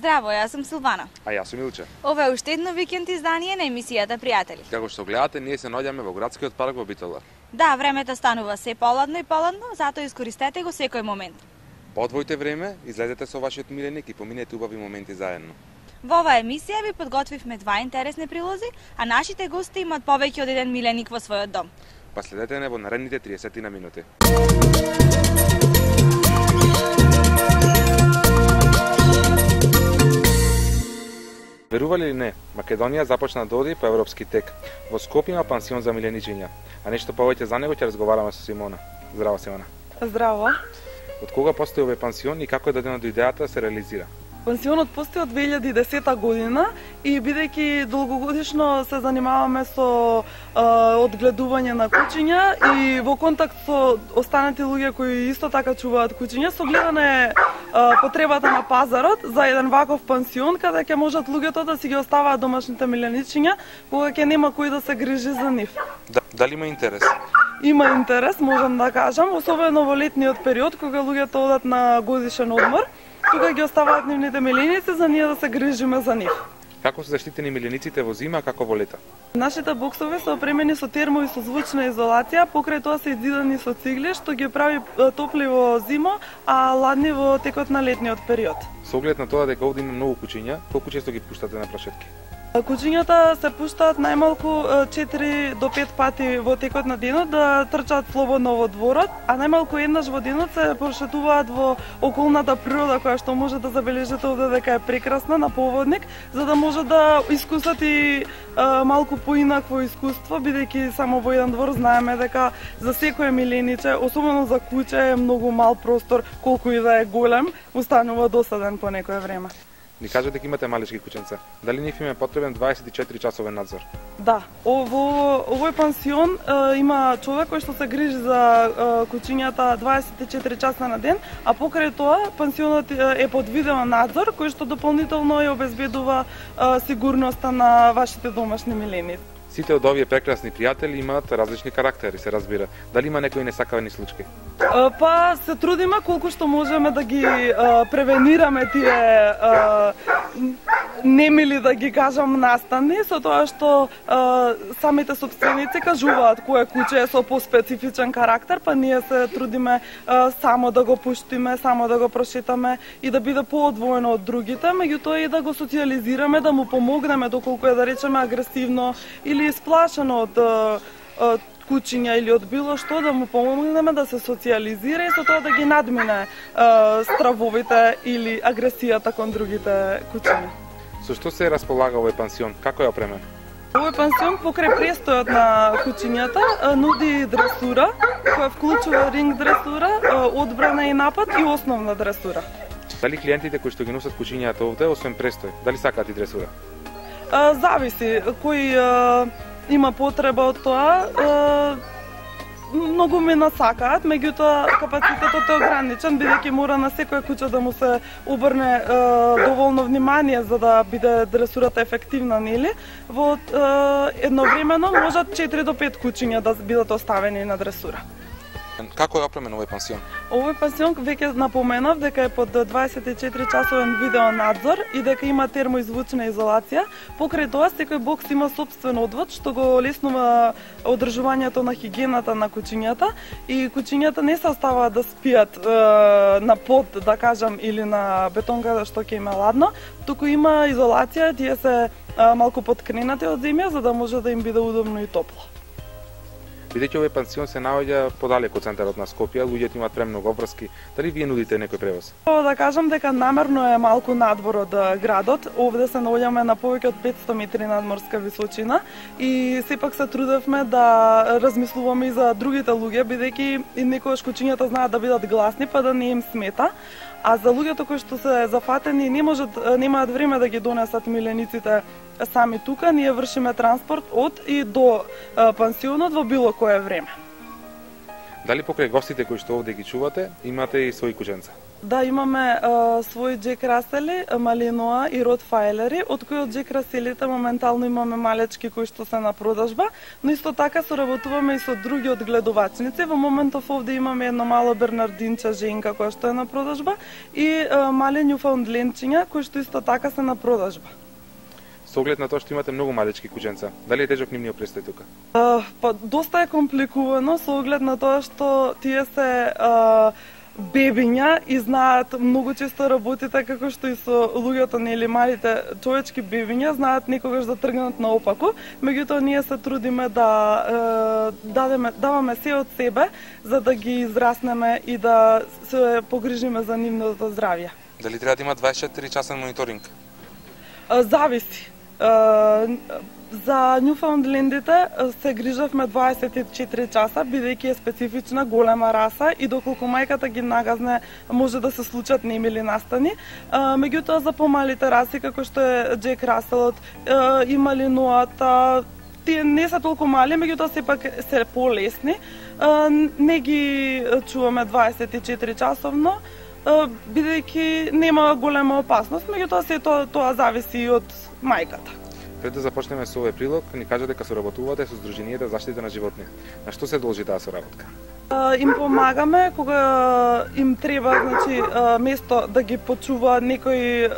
Здраво, јас сум Силвана. А јас сум Илче. Ова е уште едно викенд издание на емисијата Пријатели. Како што гледате, ние се наоѓаме во градскиот парк во Битола. Да, времето станува се поладно и поладно, затоа искористете го секој момент. Подвојте време, излезете со вашиот миленик и поминете убави моменти заедно. Во оваа емисија ви подготвивме два интересни прилози, а нашите гости имаат повеќе од еден миленик во својот дом. Па следете не во наредните 30 на минути. Верували или не, Македонија започна да оди по европски тек. Во Скопје има пансион за миленичиња, а нешто повеќе за него ќе разговараме со Симона. Здраво, Симона. Здраво. Од кога постои овој пансион и како е дадено до идејата да се реализира? Пансионот постои од 2010 година и бидејќи долгогодишно се занимаваме со одгледување на кучиња и во контакт со останати луѓе кои исто така чуваат кучиња, со гледане потребата на пазарот за еден ваков пансион каде ќе можат луѓето да си ги оставаат домашните миленичиња кога ќе нема кој да се грижи за нив. Дали има интерес? Има интерес, можам да кажам, особено во летниот период кога луѓето одат на годишен одмор. Тука ги оставаат нивните миленици за ние да се грижиме за нив. Како се заштитени милениците во зима, како во лета? Нашите боксови се опремени со термо и со звучна изолација, покрај тоа се изидани со цигли, што ги прави топли во зима, а ладни во текот на летниот период. Со оглед на тоа дека овде има многу кучиња, колку често ги пуштате на прошетки? Кучињата се пуштаат најмалку 4 до 5 пати во текот на денот да трчаат слободно во дворот, а најмалку еднаш во денот се прошетуваат во околната природа која што може да забележите овде дека е прекрасна на поводник, за да може да искусат и малку поинакво искуство, бидејќи само во еден двор знаеме дека за секое милениче, особено за куче, е многу мал простор, колку и да е голем, устанува досаден по некое време. Ни кажете дека имате малечки кученца. Дали нив им е потребен 24 часовен надзор? Да, во овој пансион има човек кој што се грижи за кучињата 24 часа на ден, а покрај тоа пансионот е под видео надзор кој што дополнително ја обезбедува сигурноста на вашите домашни миленици. Сите од овие прекрасни пријатели имаат различни карактери, се разбира. Дали има некои несакавени случаи? Па се трудиме колку што можеме да ги превенираме тие немили, да ги кажам, настани, со тоа што самите собственици кажуваат кое куче е со поспецифичен карактер, па ние се трудиме само да го пуштиме, само да го прошетаме и да биде поодвоено од другите, меѓутоа и да го социјализираме, да му помогнеме доколку е, да речеме, агресивно или исплашено од кучиња или од било што, да му помогнеме да се социјализира и со тоа да ги надмине стравовите или агресијата кон другите кучиња. Со што се располага овој пансион? Како е опремен? Овој пансион покрај престојот на кучињата нуди дресура, која вклучува ринг дресура, одбрана и напад и основна дресура. Дали клиентите кои што ги носат кучињата овде, освен престој, дали сакаат и дресура? Зависи, кој има потреба од тоа, многу ме насакаат, меѓутоа капацитетот е ограничен, бидејќи мора на секоја куче да му се обрне доволно внимание за да биде дресурата ефективна, нели? Во едновремено можат 4 до 5 кучиња да бидат оставени на дресура. Како е опремен овој пансион? Овој пансион веќе напоменав дека е под 24 часовен видео надзор и дека има термоизвучна изолација. Покрај тоа секој бокс има сопствен одвод што го олеснува одржувањето на хигиената на кучињата и кучињата не се оставаат да спијат на под, да кажам, или на бетонка што ќе им е ладно, туку има изолација, тие се малку подкренати од земја за да може да им биде удобно и топло. Бидејќи овој пансион се наоѓа подалеку од центарот на Скопје, луѓето имаат премногу обврски, дали вие нудите некој превоз? Да кажам дека намерно е малку надвор од градот. Овде се наоѓаме на повеќе од 500 метри надморска височина и сепак се трудевме да размислуваме и за другите луѓе, бидејќи и некогаш кучињата знаат да бидат гласни, па да не им смета. А за луѓето кои што се зафатени немаат време да ги донесат милениците сами тука, ние вршиме транспорт од и до пансионот во било кое време. Дали покрај гостите кои што овде ги чувате, имате и своји кученца? Да, имаме своји Джек Расели, Малинуа и Ротфайлери, од кои од Джек Раселите моментално имаме малечки кои што се на продажба, но исто така соработуваме и со други одгледувачници. Во моментов овде имаме едно мало бернардинче женка која што е на продажба и мали њуфаундленчиња кои што исто така се на продажба. Со оглед на тоа што имате многу малечки кученца, дали е тежок нивниот престој тука? Па доста е компликувано со оглед на тоа што тие се бебиња и знаат многу често работите како што и со луѓето, нели малите човечки бебиња знаат некогаш да тргнат наопаку, меѓутоа ние се трудиме да даваме се од себе за да ги израснеме и да се погрижиме за нивното здравје. Дали треба да има 24 часен мониторинг? Зависи. За Њуфаундлендите се грижавме 24 часа, бидејќи е специфична голема раса и доколку мајката ги нагазне може да се случат немили настани. Меѓутоа за помалите раси како што е Джек Раселот и Малинуата, тие не се толку мали, меѓутоа сепак се полесни. Не ги чуваме 24 часовно, бидејќи нема голема опасност, меѓутоа се тоа зависи и од мајката. Пред да започнеме со овој прилог, ни кажа дека соработувате со Сдруженијата за заштита на животни. На што се должи таа соработка? Им помагаме кога им треба, значи, место да ги почуваат некои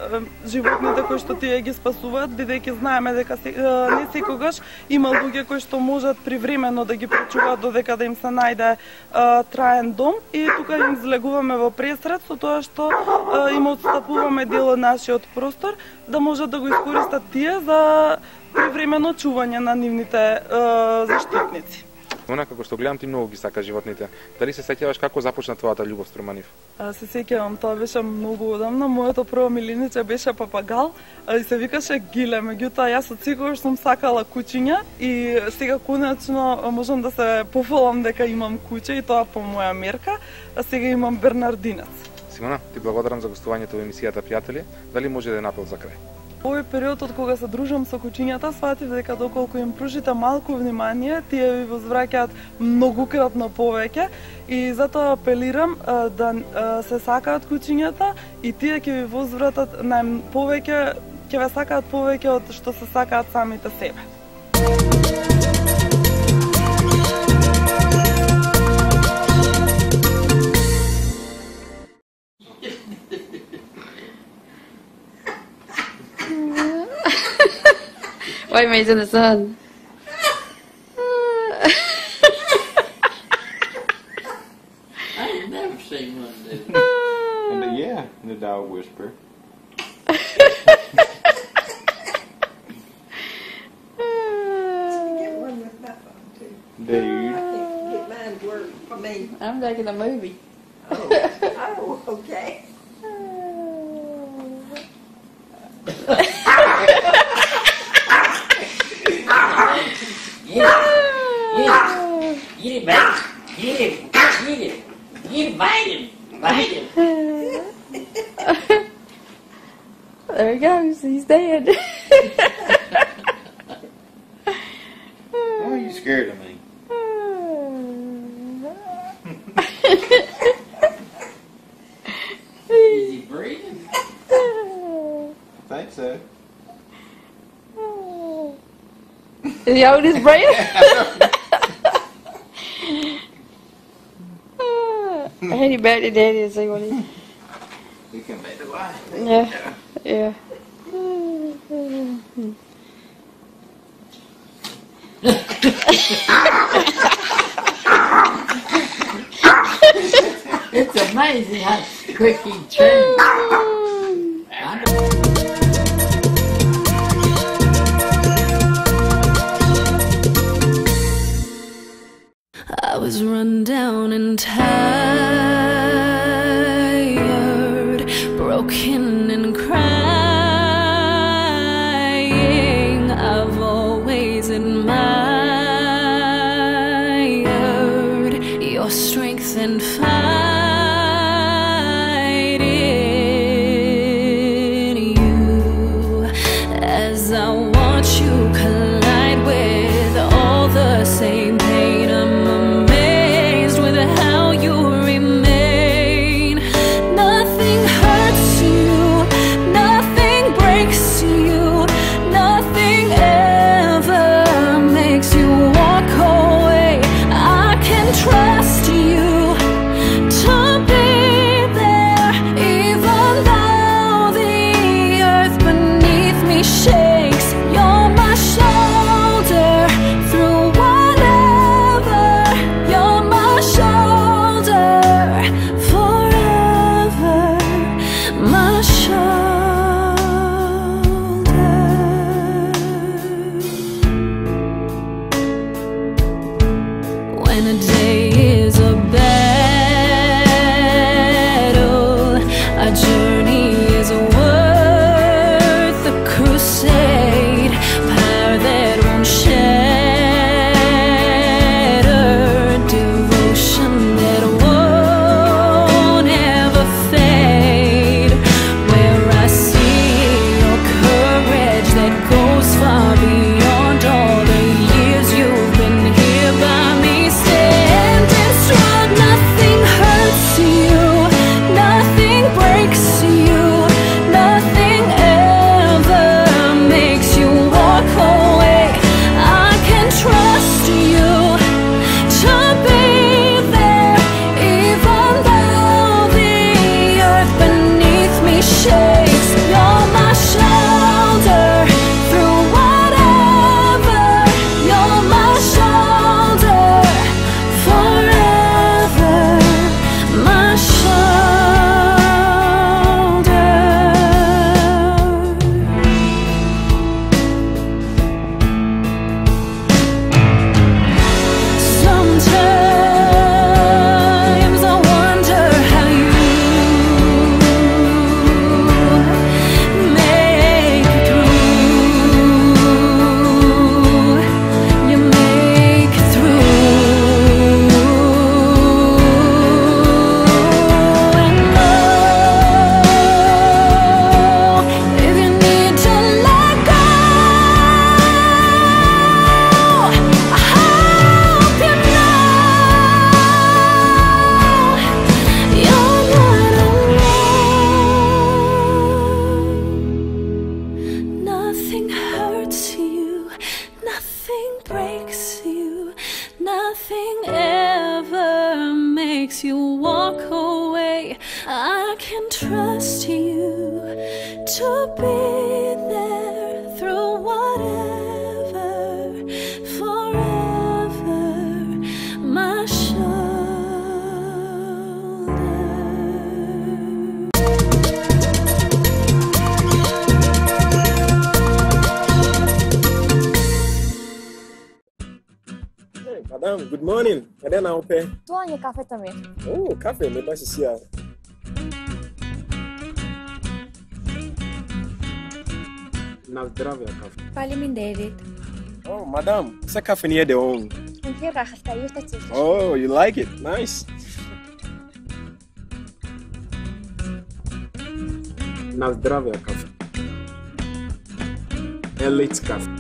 животните кои што тие ги спасуваат, бидејќи знаеме дека не секогаш има луѓе кои што можат привремено да ги почуваат додека да им се најде траен дом и тука им злегуваме во пресред со тоа што им отстапуваме дел од нашиот простор да можат да го искористат тие за привремено чување на нивните заштитници. Она како што гледам ти многу ги сака животните. Дали се сеќаваш како започна твојата љубов спрема нив? Се сеќавам, тоа беше многу одамна. Моето прво милиниче беше папагал и се викаше Гиле. Меѓутоа јас од секогаш сум сакала кучиња и сега конечно можам да се пофалам дека имам куче и тоа по моја мерка, а сега имам бернардинец. Симона, ти благодарам за гостувањето во емисијата Пријатели. Дали може да е напел за крај? Во овој период од кога се дружам со кучињата, сватив дека доколку им пружите малку внимание, тие ви возвраќаат многукратно повеќе и затоа апелирам да се сакаат кучињата и тие ќе ви возвратат повеќе, ќе ве сакаат повеќе од што се сакаат самите себе. Why am I in the sun? I've never seen one do that. And yeah, the dog whisper. Get one with my phone too. Dude. I can't get mine to work for me. I'm taking a movie. Oh, okay. Get it, baby. Get it. Get it. Get it. Bite him. Bite him. There he goes. He's dead. Why are you scared of me? Is he breathing? I think so. Is he holding his breath? I had him back to daddy and see what he... You can make the light. Yeah, yeah. It's amazing how quick he turns. I was run down and tired, broken and crying. I've always admired your strength and fight in you as I watch you collide with all the same pain. I'm amazed with how you walk away, I can trust you to be there through whatever, forever, my Madam, good morning. Cadê na UP? Тоа е кафето ми. Oh, кафе, не баш си ја. На здравје кафе. Faleminderit. Oh, madam, essa кафе не е де он. Инке рахаста, јуште ти. Oh, you like it? Nice. На здравје кафе. Elite кафе.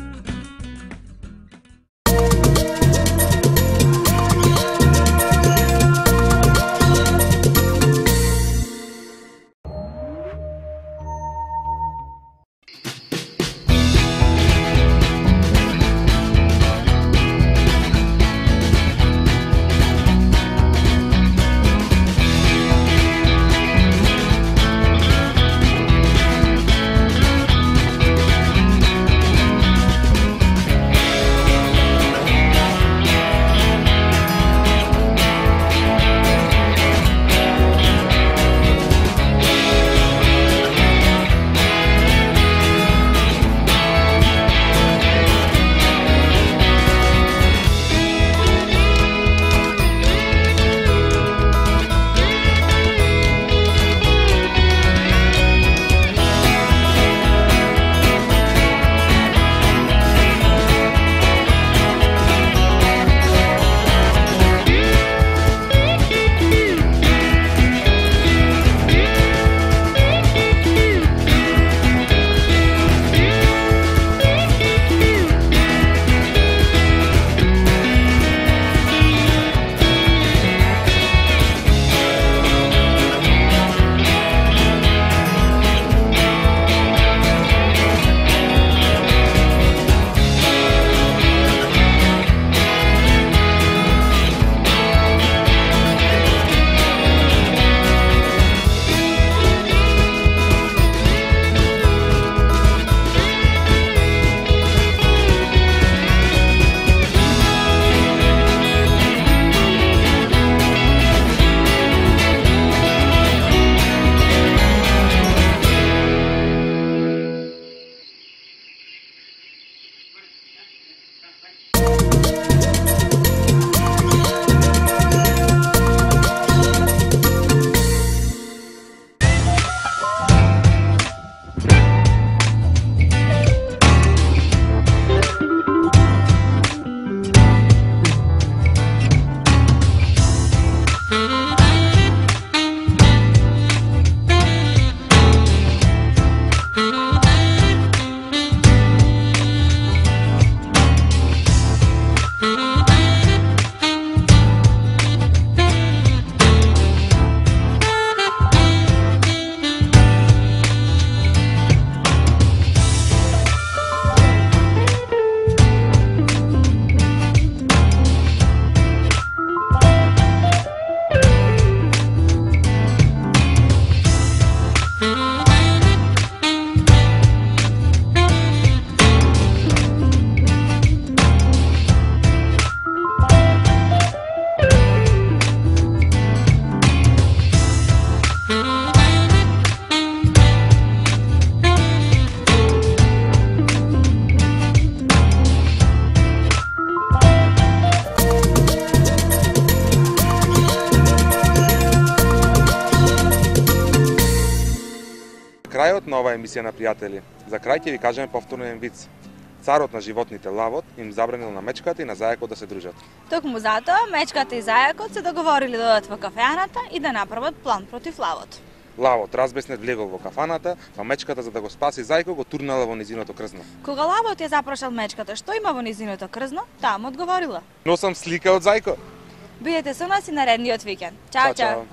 Крајот на оваа емисија на пријатели. За крај ќе ви кажеме повторно еден виц. Царот на животните Лавот им забранил на мечката и на зајакот да се дружат. Токму затоа мечката и зајакот се договорили да одат во кафеаната и да направат план против Лавот. Лавот разбеснет влегол во кафаната, а мечката за да го спаси зајкот го турнала во низиното крзно. Кога Лавот ја запрашал мечката што има во низиното крзно, таа му одговорила: Носам слика од зајко. Бидете со нас и наредниот викенд. Чао, чао.